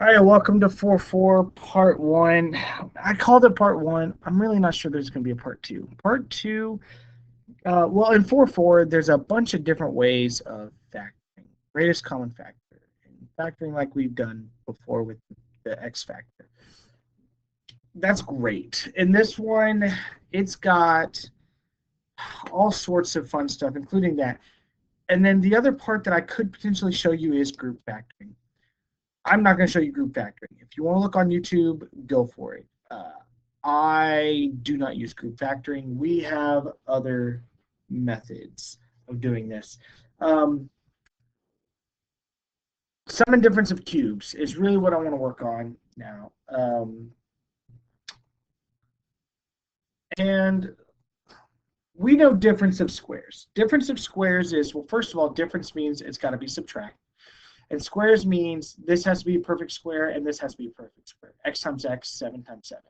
All right, welcome to 4-4 part one. I called it part one. I'm really not sure there's going to be a part two. Part two, well, in 4-4, there's a bunch of different ways of factoring. Greatest common factor, and factoring like we've done before with the X factor. That's great. In this one, it's got all sorts of fun stuff, including that. And then the other part that I could potentially show you is group factoring. I'm not going to show you group factoring. If you want to look on YouTube, go for it. I do not use group factoring. We have other methods of doing this. Sum and difference of cubes is really what I want to work on now. And we know difference of squares. Difference of squares is, well, first of all, difference means it's got to be subtracted. And squares means this has to be a perfect square and this has to be a perfect square. X times x, 7 times 7.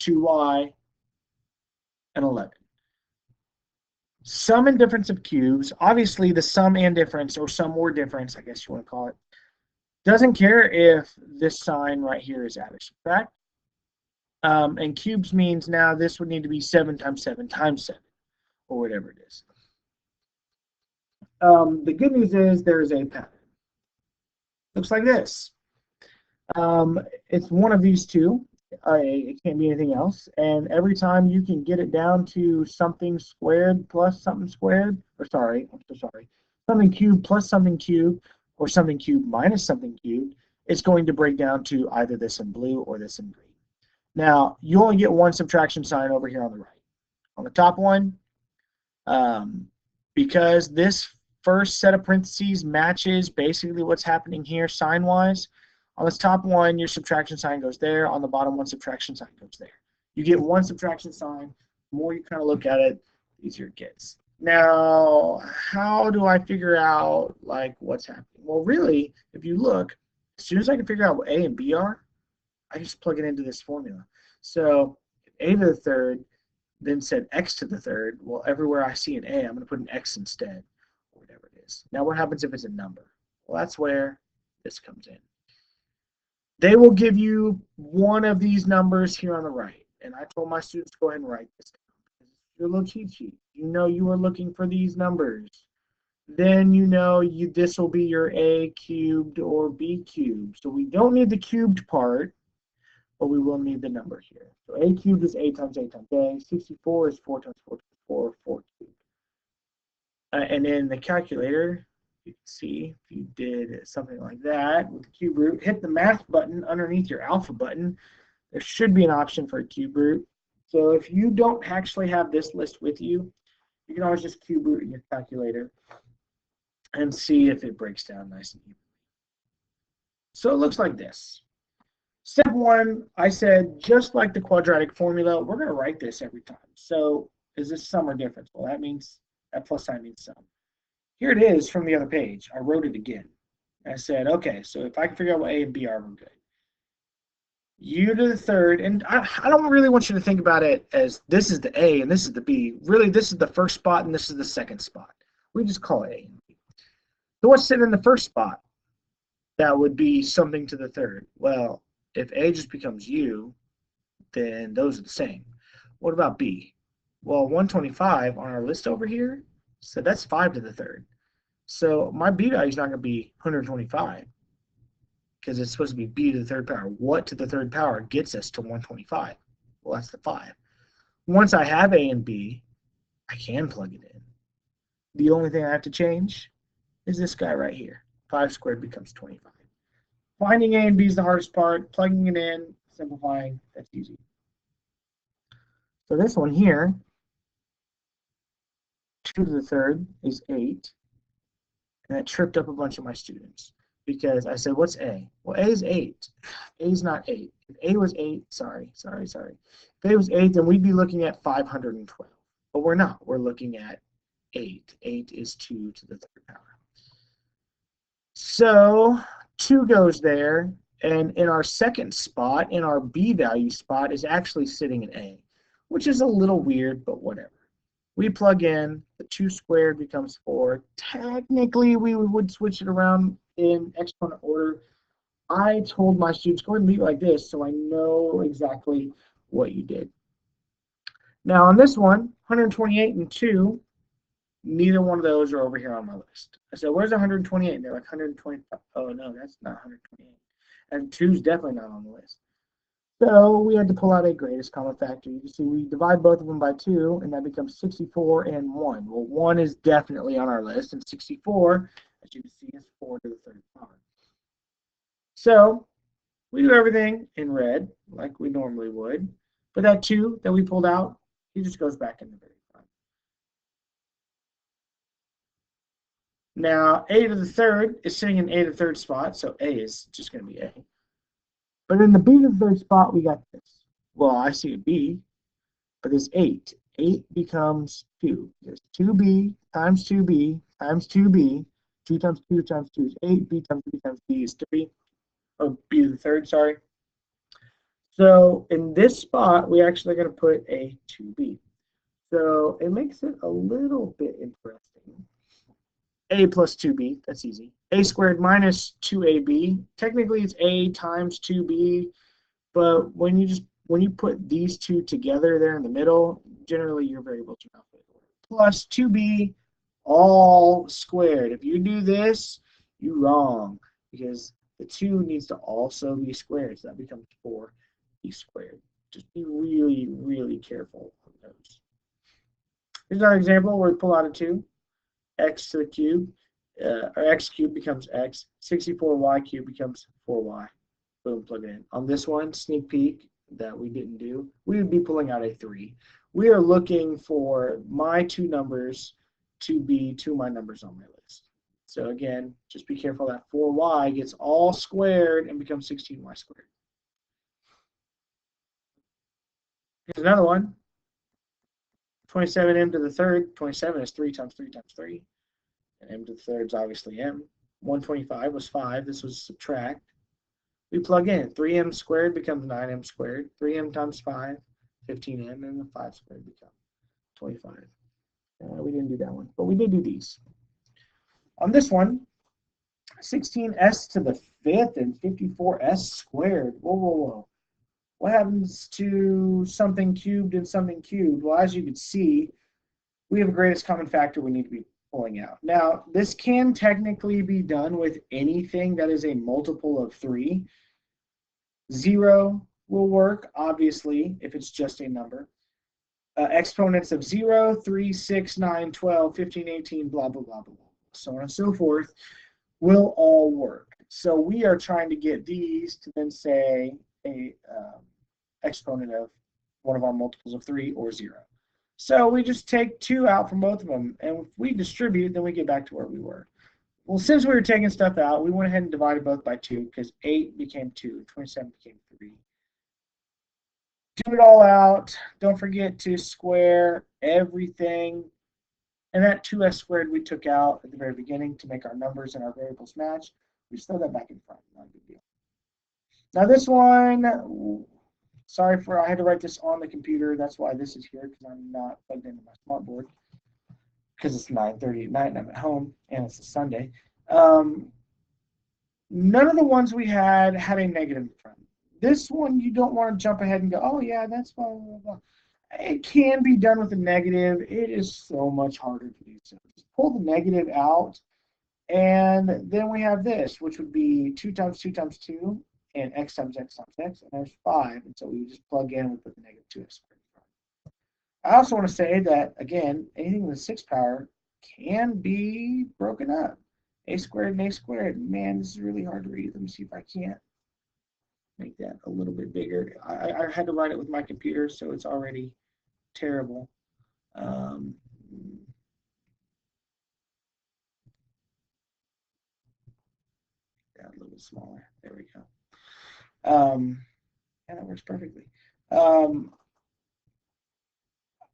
2y and 11. Sum and difference of cubes, obviously the sum and difference, or sum or difference, I guess you want to call it, doesn't care if this sign right here is add or subtract. And cubes means now this would need to be 7 times 7 times 7, or whatever it is. The good news is there's a pattern. Looks like this. It's one of these two. It can't be anything else. And every time you can get it down to something squared plus something squared, or sorry, I'm so sorry, something cubed plus something cubed, or something cubed minus something cubed, it's going to break down to either this in blue or this in green. Now, you only get one subtraction sign over here on the right. On the top one, because this first set of parentheses matches basically what's happening here sign-wise, on this top one, your subtraction sign goes there. On the bottom one, subtraction sign goes there. You get one subtraction sign. The more you kind of look at it, the easier it gets. Now, how do I figure out like what's happening? Well, really, if you look, as soon as I can figure out what A and B are, I just plug it into this formula. So if A to the third then said X to the third, well, everywhere I see an A, I'm going to put an X instead, or whatever it is. Now, what happens if it's a number? Well, that's where this comes in. They will give you one of these numbers here on the right. And I told my students to go ahead and write this down. Your little cheat sheet. You know you are looking for these numbers. Then you know this will be your A cubed or B cubed. So we don't need the cubed part, but we will need the number here. So A cubed is A times A. 64 is 4 times 4 times 4, 4 cubed. And in the calculator, you can see if you did something like that with the cube root, hit the math button underneath your alpha button. There should be an option for a cube root. So if you don't actually have this list with you, you can always just cube root in your calculator and see if it breaks down nice and even. So it looks like this. Step one, I said, just like the quadratic formula, we're going to write this every time. So is this sum or difference? Well, that means that plus sign means sum. Here it is from the other page. I wrote it again. I said, okay, so if I can figure out what A and B are, we're good. U to the third, and I don't really want you to think about it as this is the A and this is the B. Really, this is the first spot and this is the second spot. We just call it A and B. So what's sitting in the first spot? That would be something to the third. Well, if A just becomes U, then those are the same. What about B? Well, 125 on our list over here, so that's 5 to the third. So my B value is not going to be 125 because it's supposed to be B to the third power. What to the third power gets us to 125? Well, that's the 5. Once I have A and B, I can plug it in. The only thing I have to change is this guy right here. 5 squared becomes 25. Finding A and B is the hardest part. Plugging it in, simplifying, that's easy. So this one here, 2 to the third is 8. And that tripped up a bunch of my students because I said, what's A? Well, A is 8. A is not 8. If A was 8, sorry. If A was 8, then we'd be looking at 512. But we're not. We're looking at 8. 8 is 2 to the third power. So 2 goes there. And in our second spot, in our B value spot, is actually sitting in A, which is a little weird, but whatever. We plug in, the 2 squared becomes 4. Technically, we would switch it around in exponent order, I told my students, go ahead and leave it like this so I know exactly what you did. Now on this one, 128 and 2, neither one of those are over here on my list. I said, where's 128? And they're like 125. Oh, no, that's not 128. And 2 is definitely not on the list. So we had to pull out a greatest common factor. You can see we divide both of them by 2, and that becomes 64 and 1. Well, 1 is definitely on our list, and 64, as you can see, is 4 to the third power. So we do everything in red, like we normally would. But that 2 that we pulled out, he just goes back in the very front. Now, a to the third is sitting in a to the third spot, so a is just going to be a. But in the b to the third spot, we got this. Well, I see a b, but there's 8. 8 becomes 2. There's 2b times 2b times 2b. 2 times 2 times 2 is 8. B times b times b is 3. Or b to the third, sorry. So in this spot, we actually got to put a 2b. So it makes it a little bit interesting. A plus 2b, that's easy. A squared minus 2ab. Technically, it's a times 2b, but when you put these two together there in the middle, generally your variables are not plus 2b all squared. If you do this, you're wrong because the 2 needs to also be squared, so that becomes 4b squared. Just be really, really careful of those. Here's our example where we pull out a 2. X to the cube, or x cubed becomes x. 64y cubed becomes 4y. Boom, plug it in. On this one, sneak peek that we didn't do, we would be pulling out a 3. We are looking for my 2 numbers to be 2 of my numbers on my list. So again, just be careful that 4y gets all squared and becomes 16y squared. Here's another one. 27m to the third. 27 is 3 times 3 times 3. And m to the third is obviously m. 125 was 5. This was subtract. We plug in. 3m squared becomes 9m squared. 3m times 5, 15m, and the 5 squared becomes 25. We didn't do that one, but we did do these. On this one, 16s to the 5th and 54s squared. Whoa, whoa, whoa. What happens to something cubed and something cubed? Well, as you can see, we have a greatest common factor we need to be pulling out. Now, this can technically be done with anything that is a multiple of 3. 0 will work, obviously, if it's just a number. Exponents of 0, 3, 6, 9, 12, 15, 18, blah, blah, blah, blah, blah, so on and so forth, will all work. So we are trying to get these to then say a exponent of one of our multiples of 3 or 0. So we just take 2 out from both of them, and if we distribute, then we get back to where we were. Well, since we were taking stuff out, we went ahead and divided both by 2 because 8 became 2, 27 became 3. Do it all out. Don't forget to square everything. And that 2s squared we took out at the very beginning to make our numbers and our variables match. We just throw that back in front. Not a big deal. Now this one, sorry for I had to write this on the computer. That's why this is here because I'm not plugged into my smartboard because it's 9:30 at night and I'm at home and it's a Sunday. None of the ones we had a negative in front. This one, you don't want to jump ahead and go, oh, yeah, that's blah, blah, blah. It can be done with a negative. It is so much harder to do so. Just pull the negative out, and then we have this, which would be 2 times 2 times 2, and x times x times x, and there's 5. And so we just plug in and we put the negative 2x squared in front. I also want to say that, again, anything with a 6 power can be broken up. A squared and a squared. Man, this is really hard to read. Let me see if I can't make that a little bit bigger. I had to write it with my computer, so it's already terrible. Yeah, a little bit smaller. There we go. Yeah, that works perfectly.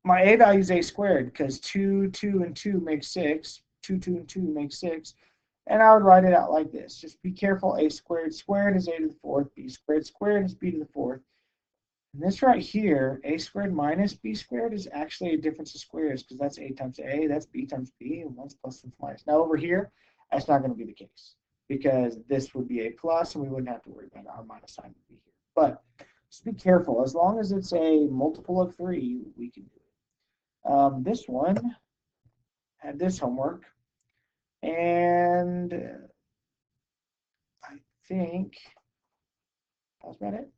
My a value is a squared because 2, 2, and 2 make 6. 2, 2, and 2 make 6. And I would write it out like this. Just be careful. A squared squared is a to the 4th. B squared squared is b to the 4th. And this right here, a squared minus b squared, is actually a difference of squares because that's a times a, that's b times b, and 1's plus 1's minus. Now over here, that's not going to be the case. because this would be a plus and we wouldn't have to worry about our minus sign would be here. But just be careful. As long as it's a multiple of 3, we can do it. This one had this homework, and I think that's about it.